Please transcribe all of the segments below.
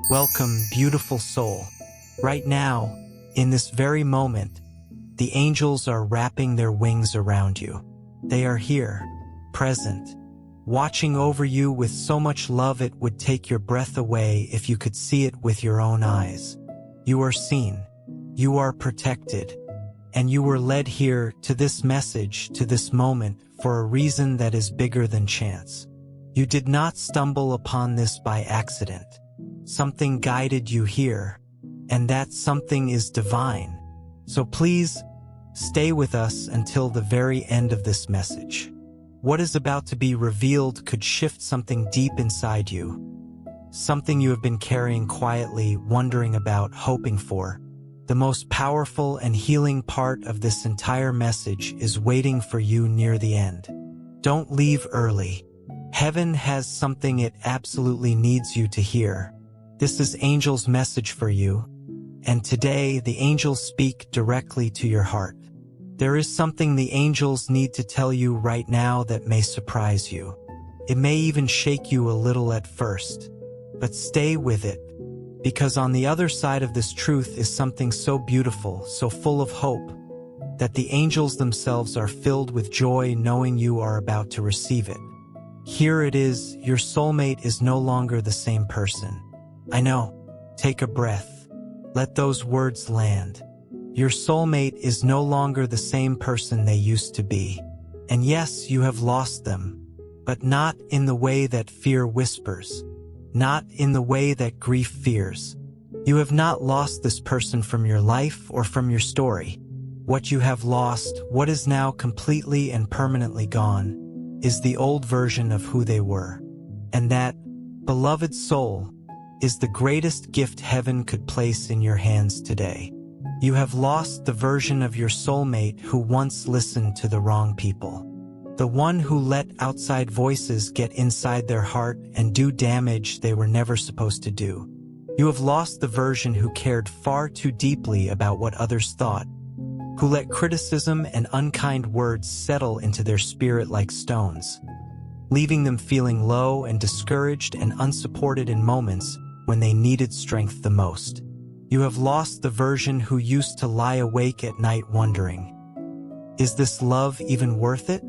Welcome, beautiful soul. Right now, in this very moment, the angels are wrapping their wings around you. They are here, present, watching over you with so much love it would take your breath away if you could see it with your own eyes. You are seen, you are protected, and you were led here to this message, to this moment, for a reason that is bigger than chance. You did not stumble upon this by accident. Something guided you here, and that something is divine. So please, stay with us until the very end of this message. What is about to be revealed could shift something deep inside you, something you have been carrying quietly, wondering about, hoping for. The most powerful and healing part of this entire message is waiting for you near the end. Don't leave early. Heaven has something it absolutely needs you to hear. This is Angel's message for you, and today the angels speak directly to your heart. There is something the angels need to tell you right now that may surprise you. It may even shake you a little at first, but stay with it, because on the other side of this truth is something so beautiful, so full of hope, that the angels themselves are filled with joy knowing you are about to receive it. Here it is, your soulmate is no longer the same person. I know. Take a breath. Let those words land. Your soulmate is no longer the same person they used to be. And yes, you have lost them, but not in the way that fear whispers, not in the way that grief fears. You have not lost this person from your life or from your story. What you have lost, what is now completely and permanently gone, is the old version of who they were. And that, beloved soul, is the greatest gift heaven could place in your hands today. You have lost the version of your soulmate who once listened to the wrong people. The one who let outside voices get inside their heart and do damage they were never supposed to do. You have lost the version who cared far too deeply about what others thought, who let criticism and unkind words settle into their spirit like stones, leaving them feeling low and discouraged and unsupported in moments when they needed strength the most. You have lost the version who used to lie awake at night wondering, is this love even worth it?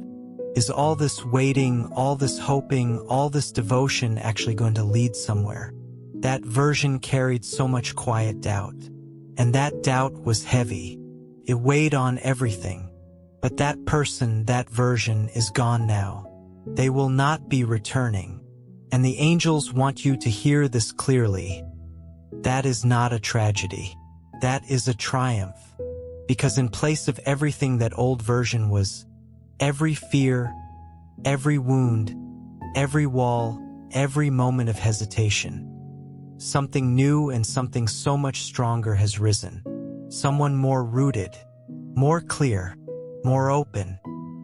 Is all this waiting, all this hoping, all this devotion actually going to lead somewhere? That version carried so much quiet doubt. And that doubt was heavy. It weighed on everything. But that person, that version, is gone now. They will not be returning. And the angels want you to hear this clearly. That is not a tragedy. That is a triumph. Because in place of everything that old version was, every fear, every wound, every wall, every moment of hesitation, something new and something so much stronger has risen. Someone more rooted, more clear, more open,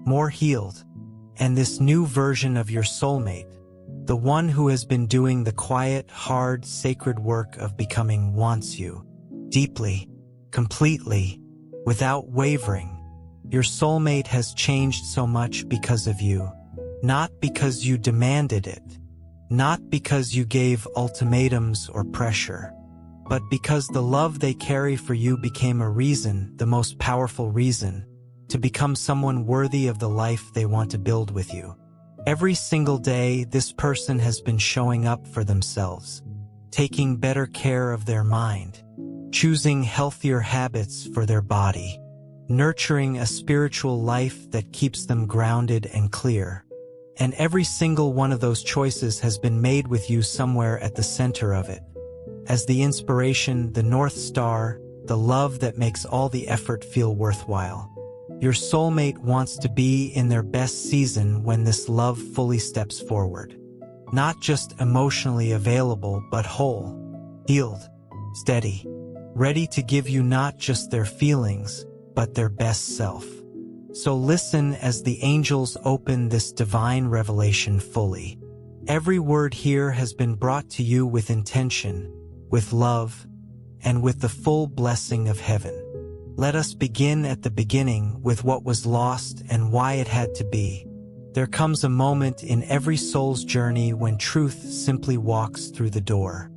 more healed. And this new version of your soulmate, the one who has been doing the quiet, hard, sacred work of becoming, wants you deeply, completely, without wavering. Your soulmate has changed so much because of you, not because you demanded it, not because you gave ultimatums or pressure, but because the love they carry for you became a reason, the most powerful reason, to become someone worthy of the life they want to build with you. Every single day, this person has been showing up for themselves, taking better care of their mind, choosing healthier habits for their body, nurturing a spiritual life that keeps them grounded and clear. And every single one of those choices has been made with you somewhere at the center of it, as the inspiration, the North Star, the love that makes all the effort feel worthwhile. Your soulmate wants to be in their best season when this love fully steps forward. Not just emotionally available, but whole, healed, steady, ready to give you not just their feelings, but their best self. So listen as the angels open this divine revelation fully. Every word here has been brought to you with intention, with love, and with the full blessing of heaven. Let us begin at the beginning with what was lost and why it had to be. There comes a moment in every soul's journey when truth simply walks through the door.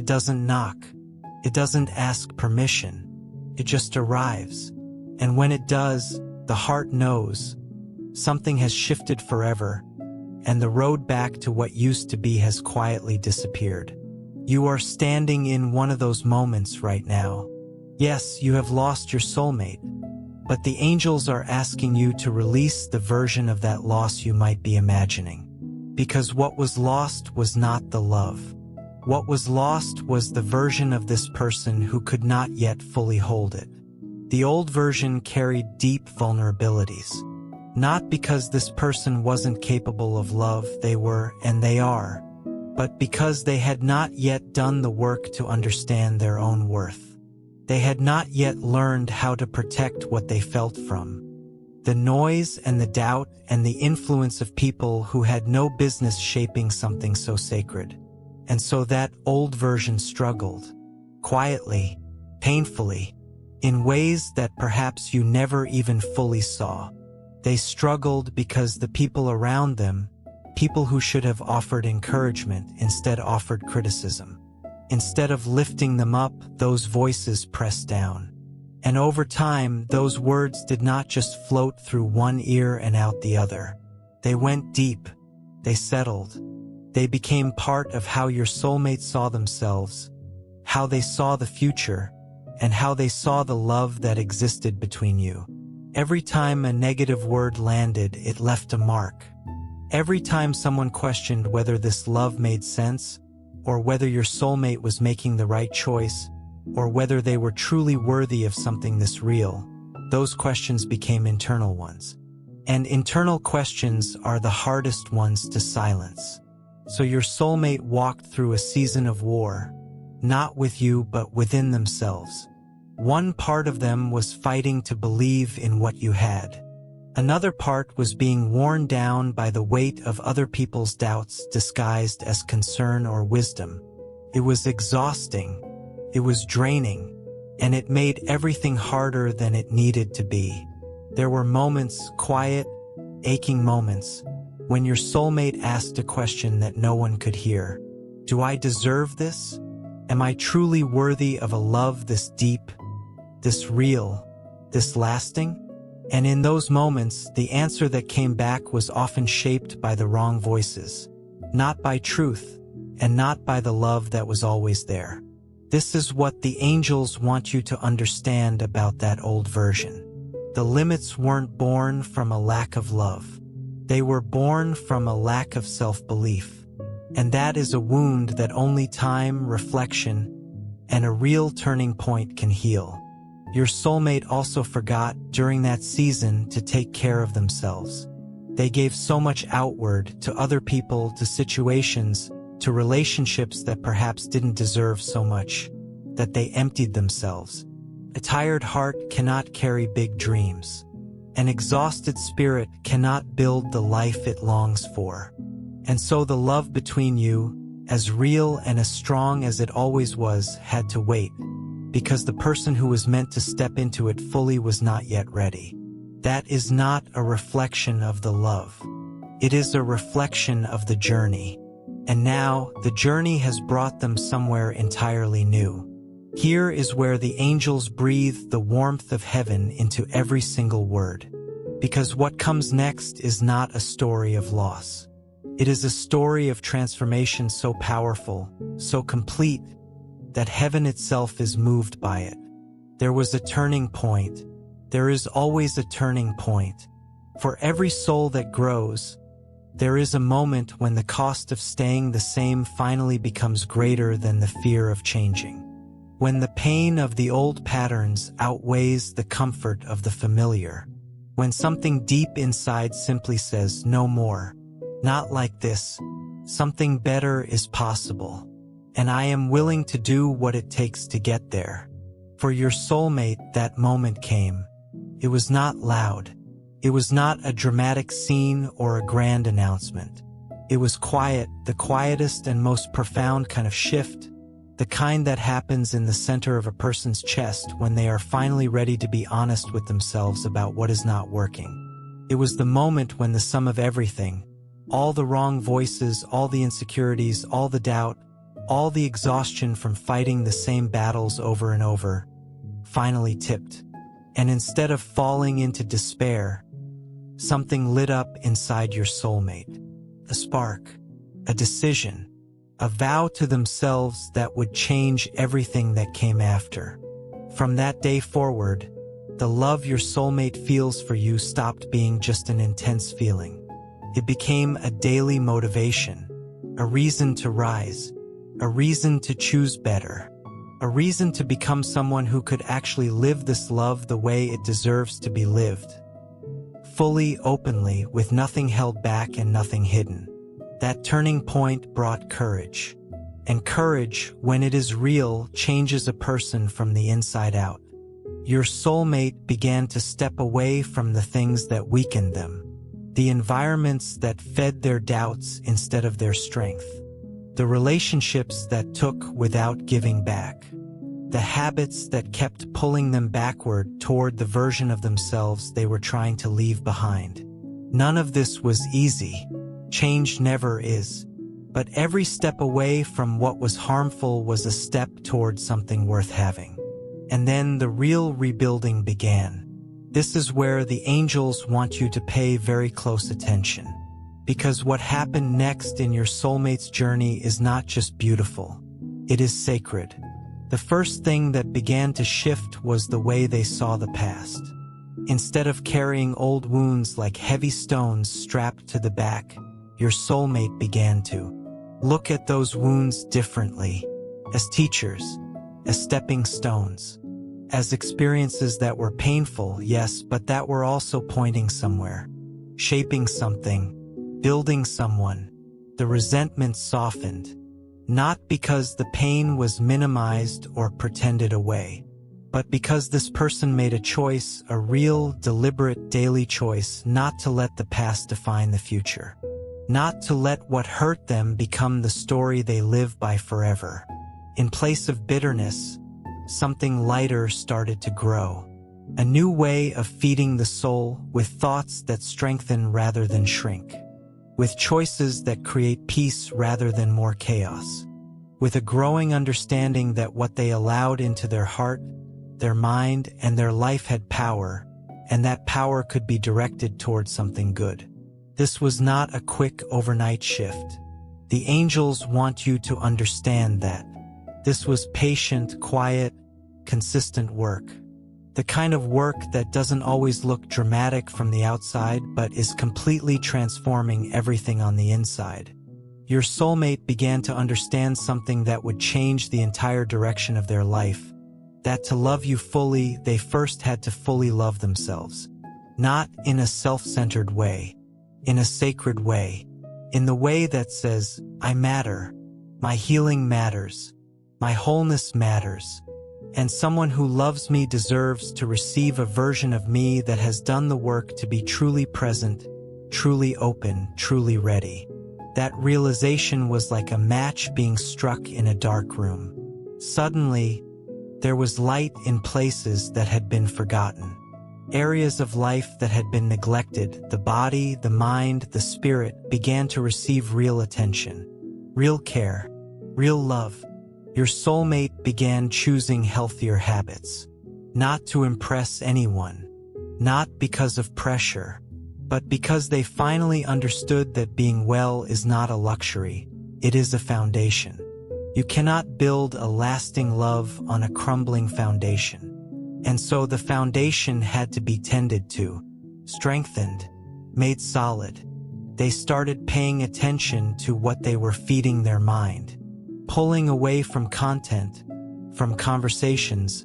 It doesn't knock. It doesn't ask permission. It just arrives. And when it does, the heart knows something has shifted forever, and the road back to what used to be has quietly disappeared. You are standing in one of those moments right now. Yes, you have lost your soulmate, but the angels are asking you to release the version of that loss you might be imagining. Because what was lost was not the love. What was lost was the version of this person who could not yet fully hold it. The old version carried deep vulnerabilities. Not because this person wasn't capable of love, they were and they are, but because they had not yet done the work to understand their own worth. They had not yet learned how to protect what they felt from the noise and the doubt and the influence of people who had no business shaping something so sacred. And so that old version struggled, quietly, painfully, in ways that perhaps you never even fully saw. They struggled because the people around them, people who should have offered encouragement, instead offered criticism. Instead of lifting them up, those voices pressed down. And over time, those words did not just float through one ear and out the other. They went deep. They settled. They became part of how your soulmate saw themselves, how they saw the future, and how they saw the love that existed between you. Every time a negative word landed, it left a mark. Every time someone questioned whether this love made sense, or whether your soulmate was making the right choice, or whether they were truly worthy of something this real, those questions became internal ones. And internal questions are the hardest ones to silence. So your soulmate walked through a season of war, not with you but within themselves. One part of them was fighting to believe in what you had. Another part was being worn down by the weight of other people's doubts disguised as concern or wisdom. It was exhausting, it was draining, and it made everything harder than it needed to be. There were moments, quiet, aching moments, when your soulmate asked a question that no one could hear. Do I deserve this? Am I truly worthy of a love this deep, this real, this lasting? And in those moments, the answer that came back was often shaped by the wrong voices, not by truth, and not by the love that was always there. This is what the angels want you to understand about that old version. The limits weren't born from a lack of love. They were born from a lack of self-belief. And that is a wound that only time, reflection, and a real turning point can heal. Your soulmate also forgot, during that season, to take care of themselves. They gave so much outward, to other people, to situations, to relationships that perhaps didn't deserve so much, that they emptied themselves. A tired heart cannot carry big dreams. An exhausted spirit cannot build the life it longs for. And so the love between you, as real and as strong as it always was, had to wait, because the person who was meant to step into it fully was not yet ready. That is not a reflection of the love. It is a reflection of the journey. And now, the journey has brought them somewhere entirely new. Here is where the angels breathe the warmth of heaven into every single word. Because what comes next is not a story of loss. It is a story of transformation so powerful, so complete, that heaven itself is moved by it. There was a turning point. There is always a turning point. For every soul that grows, there is a moment when the cost of staying the same finally becomes greater than the fear of changing. When the pain of the old patterns outweighs the comfort of the familiar. When something deep inside simply says, no more. Not like this. Something better is possible. And I am willing to do what it takes to get there. For your soulmate, that moment came. It was not loud. It was not a dramatic scene or a grand announcement. It was quiet, the quietest and most profound kind of shift, the kind that happens in the center of a person's chest when they are finally ready to be honest with themselves about what is not working. It was the moment when the sum of everything, all the wrong voices, all the insecurities, all the doubt, all the exhaustion from fighting the same battles over and over, finally tipped. And instead of falling into despair, something lit up inside your soulmate. A spark, a decision, a vow to themselves that would change everything that came after. From that day forward, the love your soulmate feels for you stopped being just an intense feeling. It became a daily motivation, a reason to rise, a reason to choose better, a reason to become someone who could actually live this love the way it deserves to be lived. Fully, openly, with nothing held back and nothing hidden. That turning point brought courage. And courage, when it is real, changes a person from the inside out. Your soulmate began to step away from the things that weakened them, the environments that fed their doubts instead of their strength, the relationships that took without giving back, the habits that kept pulling them backward toward the version of themselves they were trying to leave behind. None of this was easy. Change never is. But every step away from what was harmful was a step toward something worth having. And then the real rebuilding began. This is where the angels want you to pay very close attention. Because what happened next in your soulmate's journey is not just beautiful. It is sacred. The first thing that began to shift was the way they saw the past. Instead of carrying old wounds like heavy stones strapped to the back, your soulmate began to look at those wounds differently, as teachers, as stepping stones, as experiences that were painful, yes, but that were also pointing somewhere, shaping something, building someone. The resentment softened, not because the pain was minimized or pretended away, but because this person made a choice, a real, deliberate daily choice, not to let the past define the future. Not to let what hurt them become the story they live by forever. In place of bitterness, something lighter started to grow. A new way of feeding the soul with thoughts that strengthen rather than shrink. With choices that create peace rather than more chaos. With a growing understanding that what they allowed into their heart, their mind, and their life had power, and that power could be directed towards something good. This was not a quick overnight shift. The angels want you to understand that. This was patient, quiet, consistent work. The kind of work that doesn't always look dramatic from the outside, but is completely transforming everything on the inside. Your soulmate began to understand something that would change the entire direction of their life. That to love you fully, they first had to fully love themselves. Not in a self-centered way. In a sacred way, in the way that says, I matter, my healing matters, my wholeness matters, and someone who loves me deserves to receive a version of me that has done the work to be truly present, truly open, truly ready. That realization was like a match being struck in a dark room. Suddenly, there was light in places that had been forgotten. Areas of life that had been neglected, the body, the mind, the spirit, began to receive real attention, real care, real love. Your soulmate began choosing healthier habits. Not to impress anyone, not because of pressure, but because they finally understood that being well is not a luxury, it is a foundation. You cannot build a lasting love on a crumbling foundation. And so the foundation had to be tended to, strengthened, made solid. They started paying attention to what they were feeding their mind, pulling away from content, from conversations,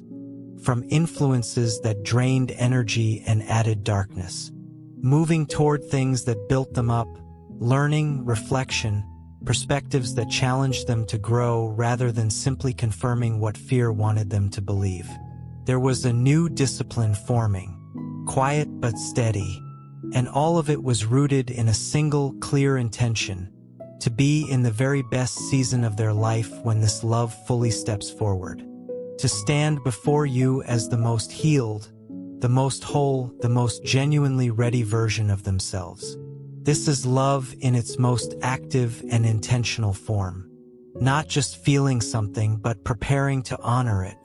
from influences that drained energy and added darkness, moving toward things that built them up, learning, reflection, perspectives that challenged them to grow rather than simply confirming what fear wanted them to believe. There was a new discipline forming, quiet but steady, and all of it was rooted in a single, clear intention, to be in the very best season of their life when this love fully steps forward. To stand before you as the most healed, the most whole, the most genuinely ready version of themselves. This is love in its most active and intentional form. Not just feeling something, but preparing to honor it.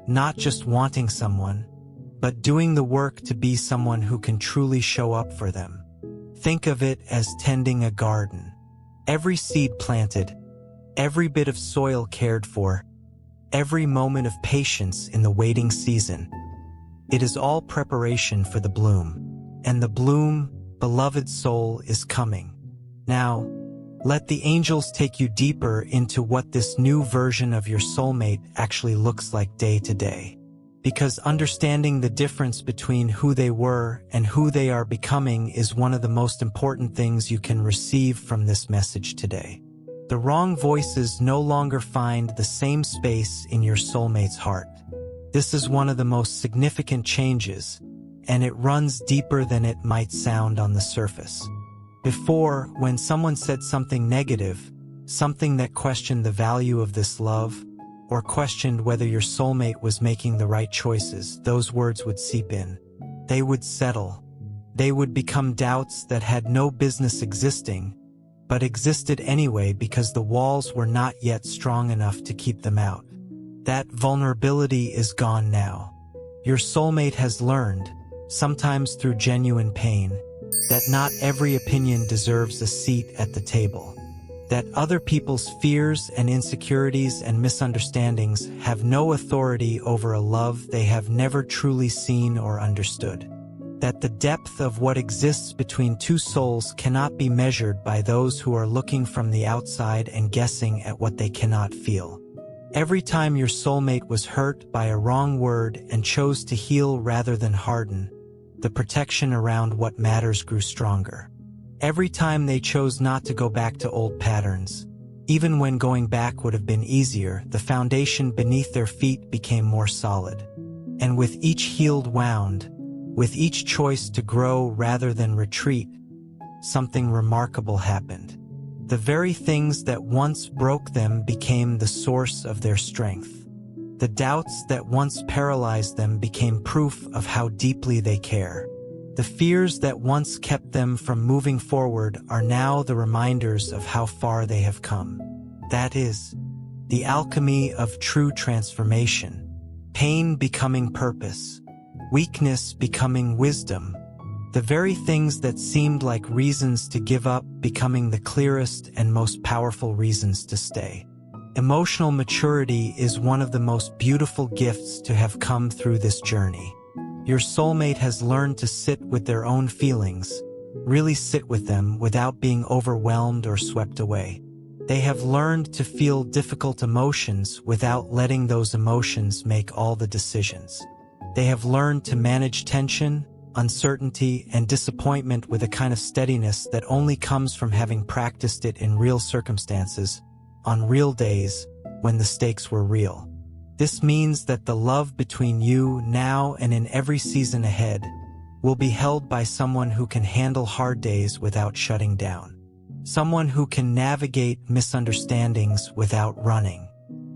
Not just wanting someone, but doing the work to be someone who can truly show up for them. Think of it as tending a garden. Every seed planted, every bit of soil cared for, every moment of patience in the waiting season. It is all preparation for the bloom. And the bloom, beloved soul, is coming. Now, let the angels take you deeper into what this new version of your soulmate actually looks like day to day. Because understanding the difference between who they were and who they are becoming is one of the most important things you can receive from this message today. The wrong voices no longer find the same space in your soulmate's heart. This is one of the most significant changes, and it runs deeper than it might sound on the surface. Before, when someone said something negative, something that questioned the value of this love, or questioned whether your soulmate was making the right choices, those words would seep in. They would settle. They would become doubts that had no business existing, but existed anyway because the walls were not yet strong enough to keep them out. That vulnerability is gone now. Your soulmate has learned, sometimes through genuine pain, that not every opinion deserves a seat at the table. That other people's fears and insecurities and misunderstandings have no authority over a love they have never truly seen or understood. That the depth of what exists between two souls cannot be measured by those who are looking from the outside and guessing at what they cannot feel. Every time your soulmate was hurt by a wrong word and chose to heal rather than harden, the protection around what matters grew stronger. Every time they chose not to go back to old patterns, even when going back would have been easier, the foundation beneath their feet became more solid. And with each healed wound, with each choice to grow rather than retreat, something remarkable happened. The very things that once broke them became the source of their strength. The doubts that once paralyzed them became proof of how deeply they care. The fears that once kept them from moving forward are now the reminders of how far they have come. That is, the alchemy of true transformation. Pain becoming purpose. Weakness becoming wisdom. The very things that seemed like reasons to give up becoming the clearest and most powerful reasons to stay. Emotional maturity is one of the most beautiful gifts to have come through this journey. Your soulmate has learned to sit with their own feelings, really sit with them without being overwhelmed or swept away. They have learned to feel difficult emotions without letting those emotions make all the decisions. They have learned to manage tension, uncertainty, and disappointment with a kind of steadiness that only comes from having practiced it in real circumstances, on real days, when the stakes were real. This means that the love between you now and in every season ahead will be held by someone who can handle hard days without shutting down. Someone who can navigate misunderstandings without running.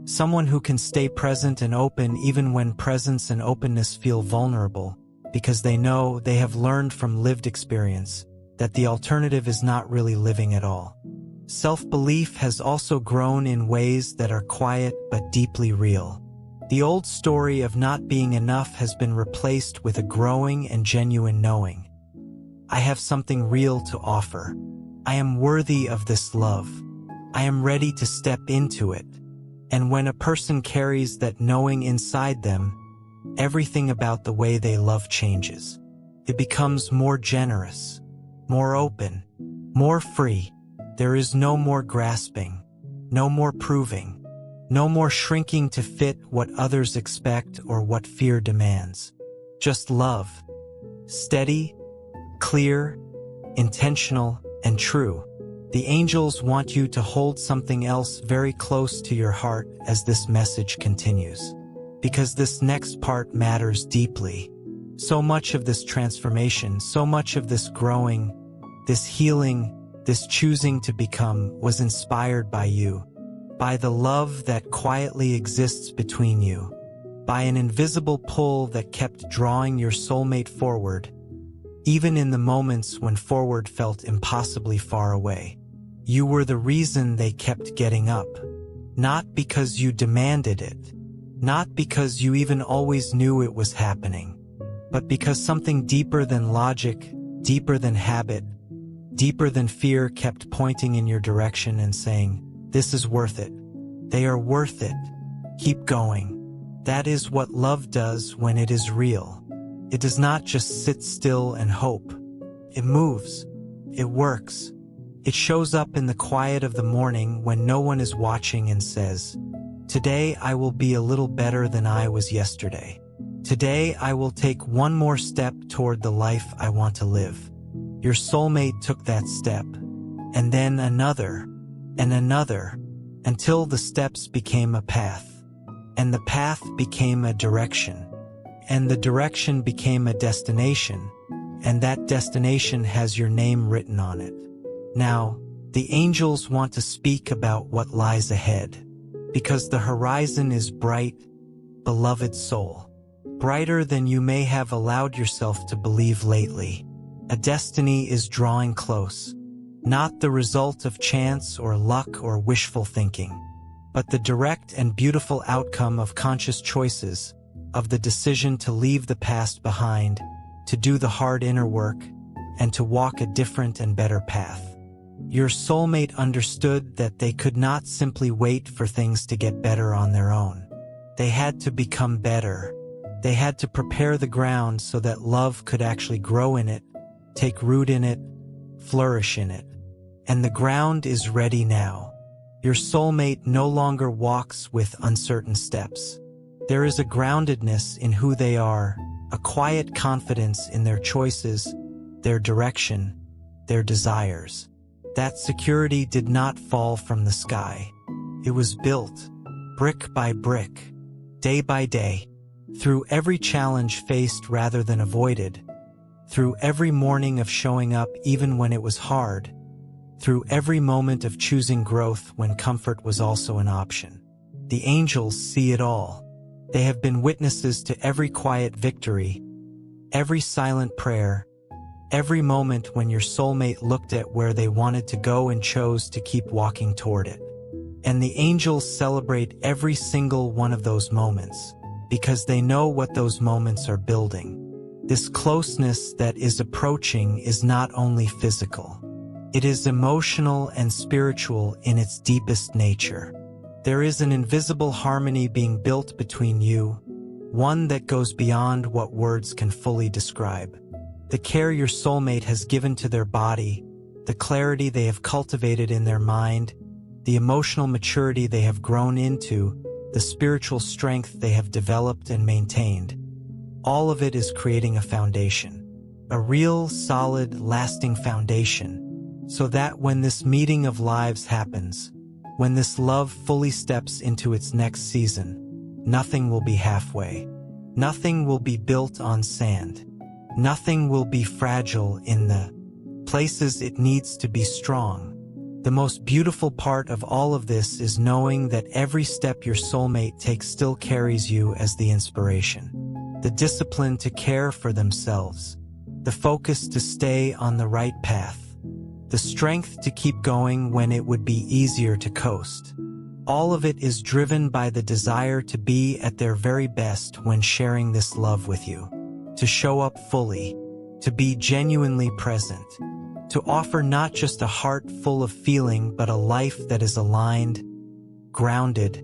Someone who can stay present and open even when presence and openness feel vulnerable, because they know they have learned from lived experience that the alternative is not really living at all. Self-belief has also grown in ways that are quiet but deeply real. The old story of not being enough has been replaced with a growing and genuine knowing. I have something real to offer. I am worthy of this love. I am ready to step into it. And when a person carries that knowing inside them, everything about the way they love changes. It becomes more generous, more open, more free. There is no more grasping, no more proving, no more shrinking to fit what others expect or what fear demands. Just love. Steady, clear, intentional, and true. The angels want you to hold something else very close to your heart as this message continues. Because this next part matters deeply. So much of this transformation, so much of this growing, this healing, this choosing to become was inspired by you, by the love that quietly exists between you, by an invisible pull that kept drawing your soulmate forward, even in the moments when forward felt impossibly far away. You were the reason they kept getting up. Not because you demanded it, not because you even always knew it was happening, but because something deeper than logic, deeper than habit, deeper than fear kept pointing in your direction and saying, "This is worth it. They are worth it. Keep going." That is what love does when it is real. It does not just sit still and hope. It moves. It works. It shows up in the quiet of the morning when no one is watching and says, "Today I will be a little better than I was yesterday. Today I will take one more step toward the life I want to live." Your soulmate took that step, and then another, and another, until the steps became a path. And the path became a direction, and the direction became a destination, and that destination has your name written on it. Now, the angels want to speak about what lies ahead, because the horizon is bright, beloved soul, brighter than you may have allowed yourself to believe lately. A destiny is drawing close, not the result of chance or luck or wishful thinking, but the direct and beautiful outcome of conscious choices, of the decision to leave the past behind, to do the hard inner work, and to walk a different and better path. Your soulmate understood that they could not simply wait for things to get better on their own. They had to become better. They had to prepare the ground so that love could actually grow in it, take root in it, flourish in it. And the ground is ready now. Your soulmate no longer walks with uncertain steps. There is a groundedness in who they are, a quiet confidence in their choices, their direction, their desires. That security did not fall from the sky. It was built, brick by brick, day by day, through every challenge faced rather than avoided, through every morning of showing up even when it was hard, through every moment of choosing growth when comfort was also an option. The angels see it all. They have been witnesses to every quiet victory, every silent prayer, every moment when your soulmate looked at where they wanted to go and chose to keep walking toward it. And the angels celebrate every single one of those moments, because they know what those moments are building. This closeness that is approaching is not only physical. It is emotional and spiritual in its deepest nature. There is an invisible harmony being built between you, one that goes beyond what words can fully describe. The care your soulmate has given to their body, the clarity they have cultivated in their mind, the emotional maturity they have grown into, the spiritual strength they have developed and maintained. All of it is creating a foundation, a real, solid, lasting foundation, so that when this meeting of lives happens, when this love fully steps into its next season, nothing will be halfway. Nothing will be built on sand. Nothing will be fragile in the places it needs to be strong. The most beautiful part of all of this is knowing that every step your soulmate takes still carries you as the inspiration. The discipline to care for themselves. The focus to stay on the right path. The strength to keep going when it would be easier to coast. All of it is driven by the desire to be at their very best when sharing this love with you. To show up fully, to be genuinely present, to offer not just a heart full of feeling but a life that is aligned, grounded,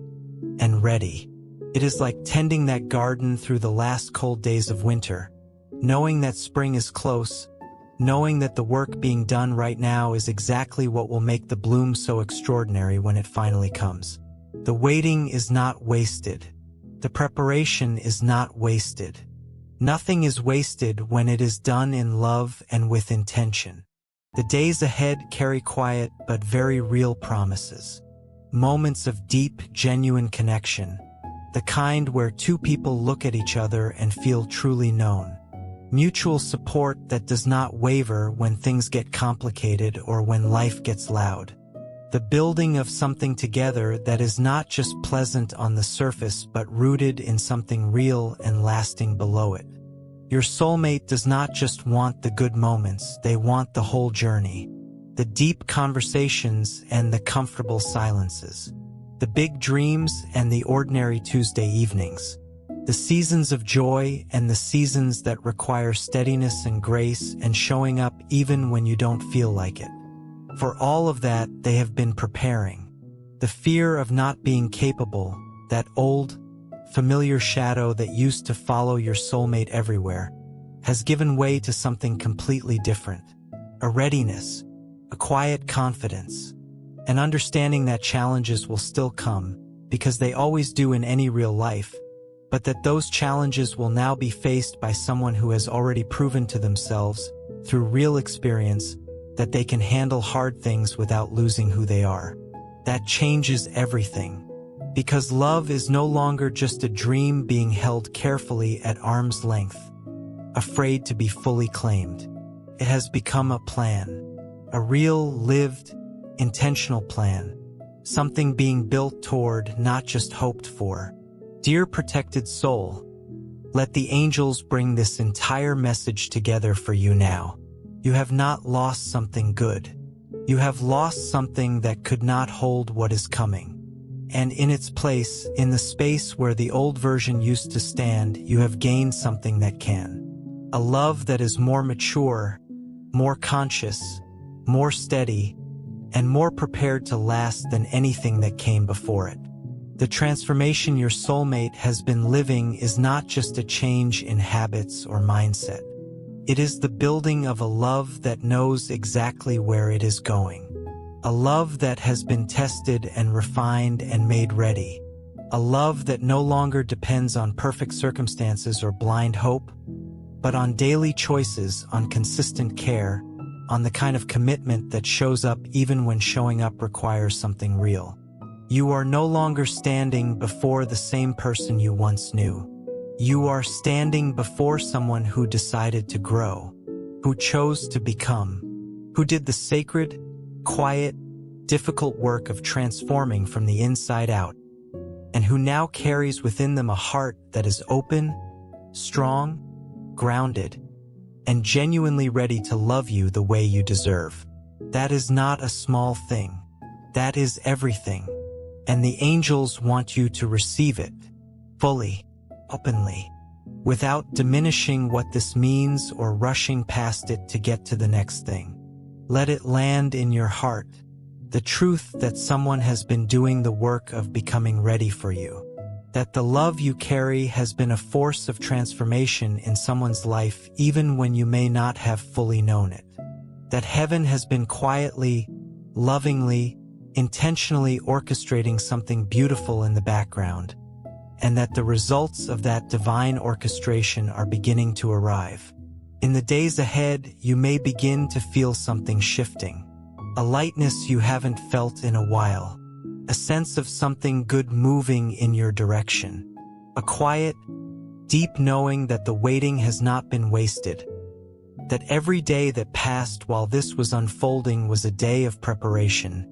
and ready. It is like tending that garden through the last cold days of winter, knowing that spring is close, knowing that the work being done right now is exactly what will make the bloom so extraordinary when it finally comes. The waiting is not wasted. The preparation is not wasted. Nothing is wasted when it is done in love and with intention. The days ahead carry quiet but very real promises. Moments of deep, genuine connection. The kind where two people look at each other and feel truly known. Mutual support that does not waver when things get complicated or when life gets loud. The building of something together that is not just pleasant on the surface but rooted in something real and lasting below it. Your soulmate does not just want the good moments, they want the whole journey. The deep conversations and the comfortable silences. the big dreams and the ordinary Tuesday evenings, the seasons of joy and the seasons that require steadiness and grace and showing up even when you don't feel like it. For all of that, they have been preparing. The fear of not being capable, that old, familiar shadow that used to follow your soulmate everywhere, has given way to something completely different. A readiness, a quiet confidence, an understanding that challenges will still come, because they always do in any real life, but that those challenges will now be faced by someone who has already proven to themselves, through real experience, that they can handle hard things without losing who they are. That changes everything. Because love is no longer just a dream being held carefully at arm's length, afraid to be fully claimed. It has become a plan, a real, lived, intentional plan, something being built toward, not just hoped for. Dear protected soul, let the angels bring this entire message together for you now. You have not lost something good. You have lost something that could not hold what is coming. And in its place, in the space where the old version used to stand, you have gained something that can. A love that is more mature, more conscious, more steady, and more prepared to last than anything that came before it. The transformation your soulmate has been living is not just a change in habits or mindset. It is the building of a love that knows exactly where it is going. A love that has been tested and refined and made ready. A love that no longer depends on perfect circumstances or blind hope, but on daily choices, on consistent care, on the kind of commitment that shows up even when showing up requires something real. You are no longer standing before the same person you once knew. You are standing before someone who decided to grow, who chose to become, who did the sacred, quiet, difficult work of transforming from the inside out, and who now carries within them a heart that is open, strong, grounded, and genuinely ready to love you the way you deserve. That is not a small thing. That is everything. And the angels want you to receive it, fully, openly, without diminishing what this means or rushing past it to get to the next thing. Let it land in your heart, the truth that someone has been doing the work of becoming ready for you, that the love you carry has been a force of transformation in someone's life even when you may not have fully known it, that heaven has been quietly, lovingly, intentionally orchestrating something beautiful in the background, and that the results of that divine orchestration are beginning to arrive. In the days ahead, you may begin to feel something shifting, a lightness you haven't felt in a while, a sense of something good moving in your direction, a quiet, deep knowing that the waiting has not been wasted, that every day that passed while this was unfolding was a day of preparation,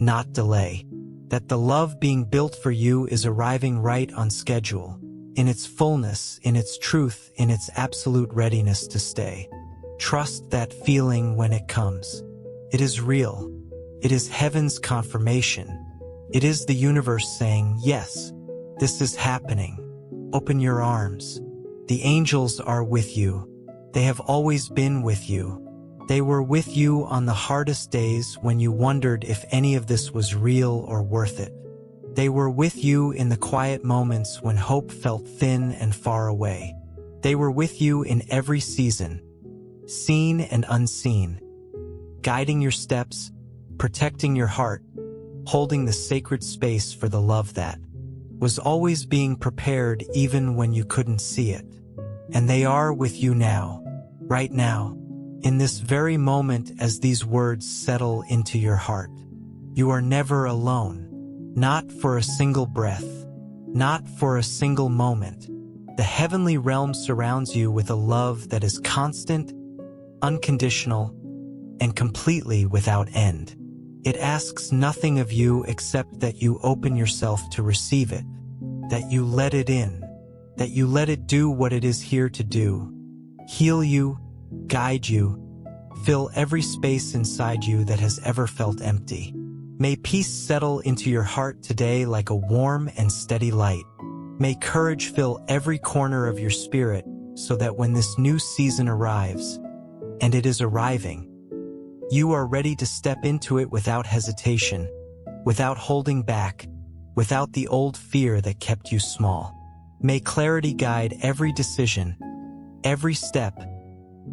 not delay, that the love being built for you is arriving right on schedule, in its fullness, in its truth, in its absolute readiness to stay. Trust that feeling when it comes. It is real. It is heaven's confirmation. It is the universe saying, yes, this is happening. Open your arms. The angels are with you. They have always been with you. They were with you on the hardest days when you wondered if any of this was real or worth it. They were with you in the quiet moments when hope felt thin and far away. They were with you in every season, seen and unseen, guiding your steps, protecting your heart, holding the sacred space for the love that was always being prepared even when you couldn't see it. And they are with you now, right now, in this very moment as these words settle into your heart. You are never alone. Not for a single breath, not for a single moment. The heavenly realm surrounds you with a love that is constant, unconditional, and completely without end. It asks nothing of you except that you open yourself to receive it, that you let it in, that you let it do what it is here to do. Heal you, guide you, fill every space inside you that has ever felt empty. May peace settle into your heart today like a warm and steady light. May courage fill every corner of your spirit so that when this new season arrives, and it is arriving, you are ready to step into it without hesitation, without holding back, without the old fear that kept you small. May clarity guide every decision, every step,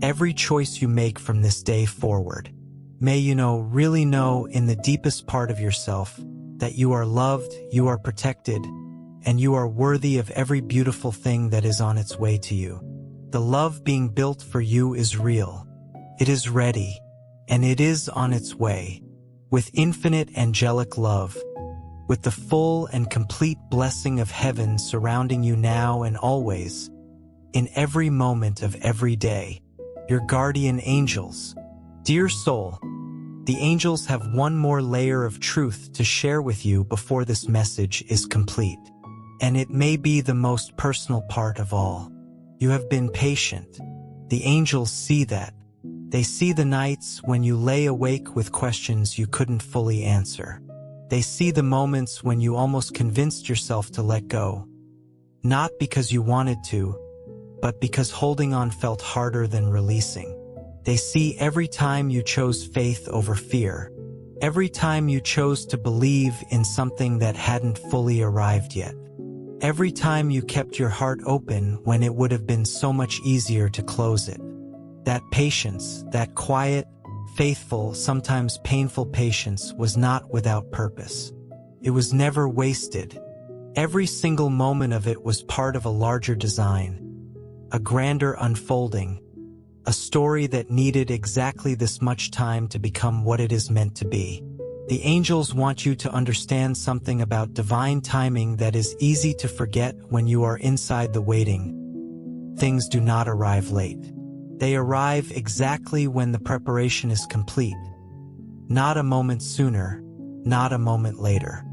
every choice you make from this day forward. May you really know in the deepest part of yourself that you are loved, you are protected, and you are worthy of every beautiful thing that is on its way to you. The love being built for you is real. It is ready, and it is on its way, with infinite angelic love, with the full and complete blessing of heaven surrounding you now and always, in every moment of every day. Your guardian angels. Dear soul, the angels have one more layer of truth to share with you before this message is complete. And it may be the most personal part of all. You have been patient. The angels see that. They see the nights when you lay awake with questions you couldn't fully answer. They see the moments when you almost convinced yourself to let go. Not because you wanted to, but because holding on felt harder than releasing. They see every time you chose faith over fear, every time you chose to believe in something that hadn't fully arrived yet, every time you kept your heart open when it would have been so much easier to close it. That patience, that quiet, faithful, sometimes painful patience was not without purpose. It was never wasted. Every single moment of it was part of a larger design, a grander unfolding, a story that needed exactly this much time to become what it is meant to be. The angels want you to understand something about divine timing that is easy to forget when you are inside the waiting. Things do not arrive late. They arrive exactly when the preparation is complete. Not a moment sooner, not a moment later.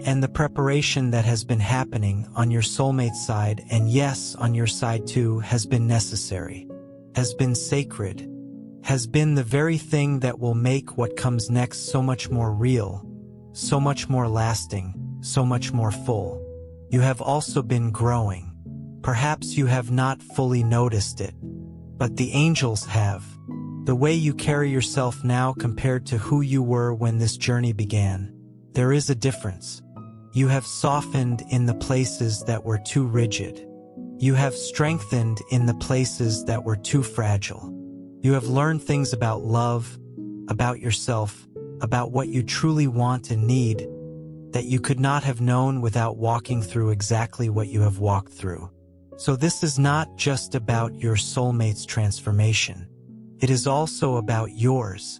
And the preparation that has been happening on your soulmate's side, and yes, on your side too, has been necessary, has been sacred, has been the very thing that will make what comes next so much more real, so much more lasting, so much more full. You have also been growing. Perhaps you have not fully noticed it, but the angels have. The way you carry yourself now compared to who you were when this journey began, there is a difference. You have softened in the places that were too rigid. You have strengthened in the places that were too fragile. You have learned things about love, about yourself, about what you truly want and need, that you could not have known without walking through exactly what you have walked through. So this is not just about your soulmate's transformation. It is also about yours.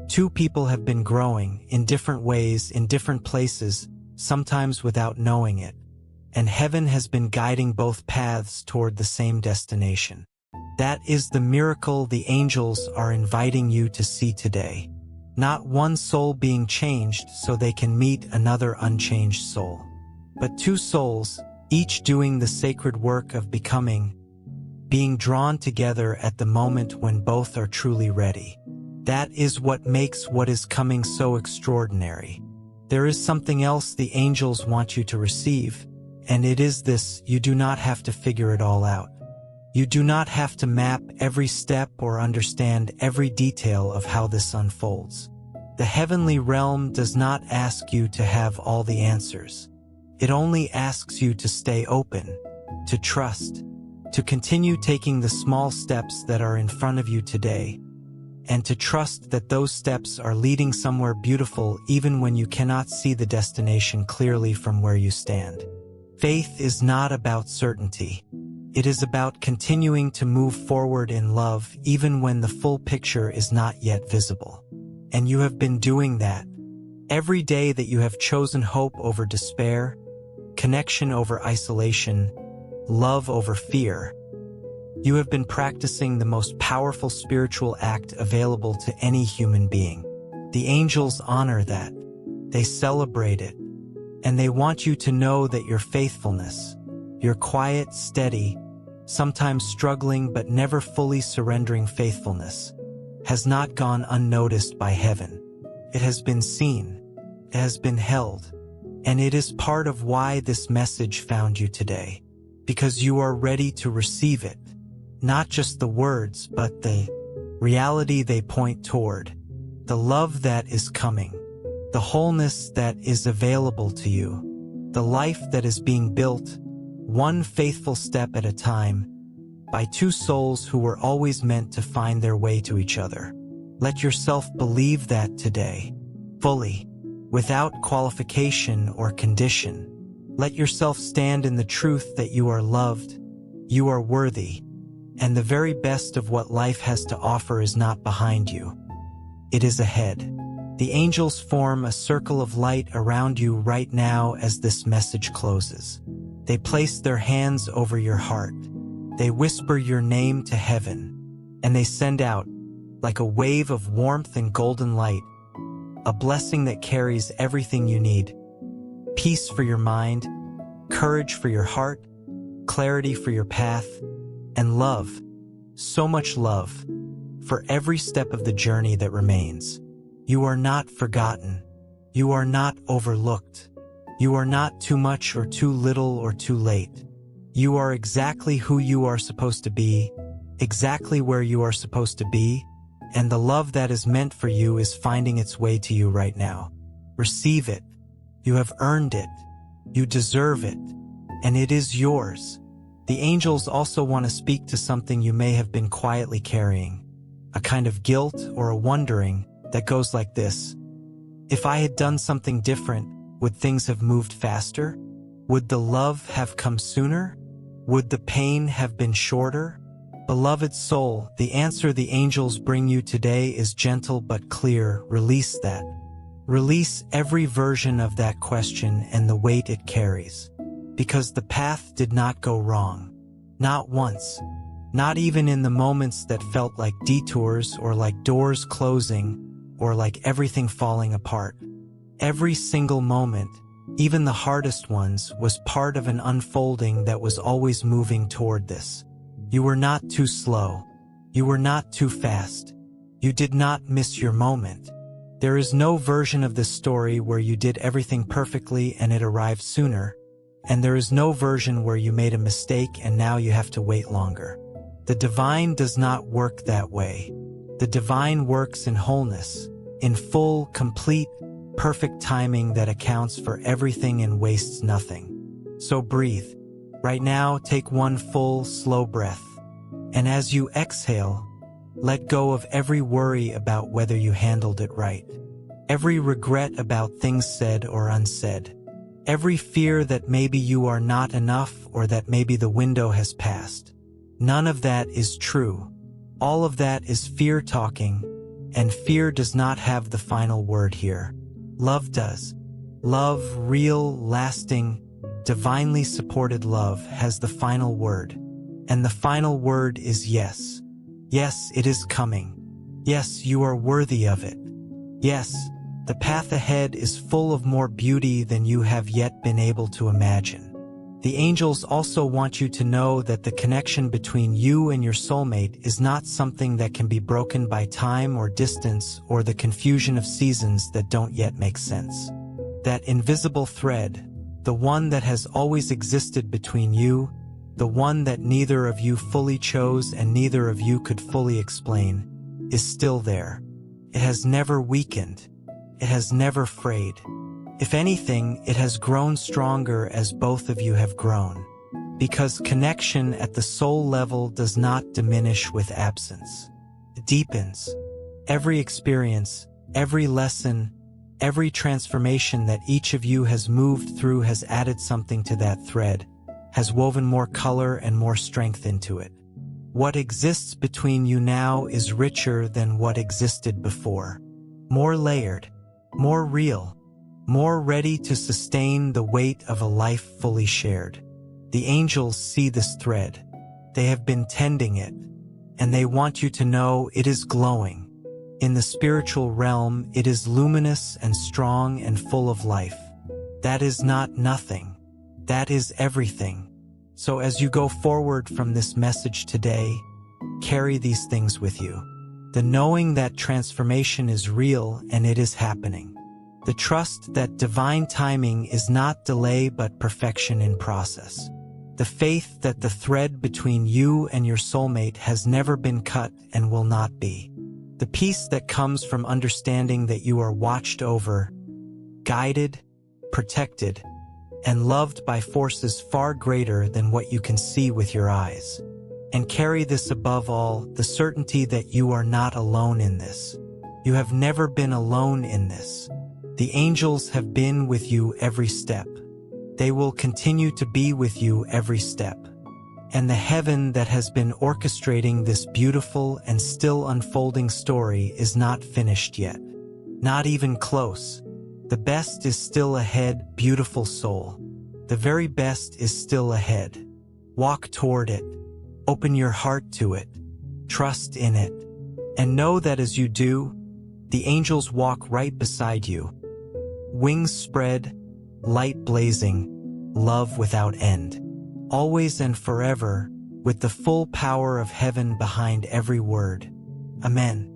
Two people have been growing in different ways, in different places, sometimes without knowing it. And heaven has been guiding both paths toward the same destination. That is the miracle the angels are inviting you to see today. Not one soul being changed so they can meet another unchanged soul, but two souls, each doing the sacred work of becoming, being drawn together at the moment when both are truly ready. That is what makes what is coming so extraordinary. There is something else the angels want you to receive, and it is this: you do not have to figure it all out. You do not have to map every step or understand every detail of how this unfolds. The heavenly realm does not ask you to have all the answers. It only asks you to stay open, to trust, to continue taking the small steps that are in front of you today, and to trust that those steps are leading somewhere beautiful even when you cannot see the destination clearly from where you stand. Faith is not about certainty. It is about continuing to move forward in love even when the full picture is not yet visible. And you have been doing that. Every day that you have chosen hope over despair, connection over isolation, love over fear, you have been practicing the most powerful spiritual act available to any human being. The angels honor that. They celebrate it. And they want you to know that your faithfulness, your quiet, steady, sometimes struggling but never fully surrendering faithfulness, has not gone unnoticed by heaven. It has been seen, has been held, and it is part of why this message found you today, because you are ready to receive it, not just the words, but the reality they point toward, the love that is coming, the wholeness that is available to you, the life that is being built, one faithful step at a time, by two souls who were always meant to find their way to each other. Let yourself believe that today, fully, without qualification or condition. Let yourself stand in the truth that you are loved, you are worthy, and the very best of what life has to offer is not behind you. It is ahead. The angels form a circle of light around you right now as this message closes. They place their hands over your heart. They whisper your name to heaven, and they send out, like a wave of warmth and golden light, a blessing that carries everything you need: peace for your mind, courage for your heart, clarity for your path, and love, so much love, for every step of the journey that remains. You are not forgotten. You are not overlooked. You are not too much or too little or too late. You are exactly who you are supposed to be, exactly where you are supposed to be, and the love that is meant for you is finding its way to you right now. Receive it. You have earned it. You deserve it, and it is yours. The angels also want to speak to something you may have been quietly carrying, a kind of guilt or a wondering that goes like this: if I had done something different, would things have moved faster? Would the love have come sooner? Would the pain have been shorter? Beloved soul, the answer the angels bring you today is gentle but clear. Release that. Release every version of that question and the weight it carries. Because the path did not go wrong. Not once. Not even in the moments that felt like detours or like doors closing or like everything falling apart. Every single moment, even the hardest ones, was part of an unfolding that was always moving toward this. You were not too slow. You were not too fast. You did not miss your moment. There is no version of this story where you did everything perfectly and it arrived sooner, and there is no version where you made a mistake and now you have to wait longer. The divine does not work that way. The divine works in wholeness, in full, complete, perfect timing that accounts for everything and wastes nothing. So breathe. Right now, take one full, slow breath. And as you exhale, let go of every worry about whether you handled it right. Every regret about things said or unsaid. Every fear that maybe you are not enough or that maybe the window has passed. None of that is true. All of that is fear talking, and fear does not have the final word here. Love does. Love, real, lasting, divinely supported love, has the final word. And the final word is yes. Yes, it is coming. Yes, you are worthy of it. Yes, the path ahead is full of more beauty than you have yet been able to imagine. The angels also want you to know that the connection between you and your soulmate is not something that can be broken by time or distance or the confusion of seasons that don't yet make sense. That invisible thread, the one that has always existed between you, the one that neither of you fully chose and neither of you could fully explain, is still there. It has never weakened. It has never frayed. If anything, it has grown stronger as both of you have grown. Because connection at the soul level does not diminish with absence. It deepens. Every experience, every lesson, every transformation that each of you has moved through has added something to that thread, has woven more color and more strength into it. What exists between you now is richer than what existed before. More layered, more real, more ready to sustain the weight of a life fully shared. The angels see this thread. They have been tending it, and they want you to know it is glowing. In the spiritual realm, it is luminous and strong and full of life. That is not nothing. That is everything. So as you go forward from this message today, carry these things with you. The knowing that transformation is real and it is happening. The trust that divine timing is not delay but perfection in process. The faith that the thread between you and your soulmate has never been cut and will not be. The peace that comes from understanding that you are watched over, guided, protected, and loved by forces far greater than what you can see with your eyes. And carry this above all, the certainty that you are not alone in this. You have never been alone in this. The angels have been with you every step. They will continue to be with you every step. And the heaven that has been orchestrating this beautiful and still unfolding story is not finished yet. Not even close. The best is still ahead, beautiful soul. The very best is still ahead. Walk toward it. Open your heart to it. Trust in it. And know that as you do, the angels walk right beside you. Wings spread, light blazing, love without end. Always and forever, with the full power of heaven behind every word. Amen.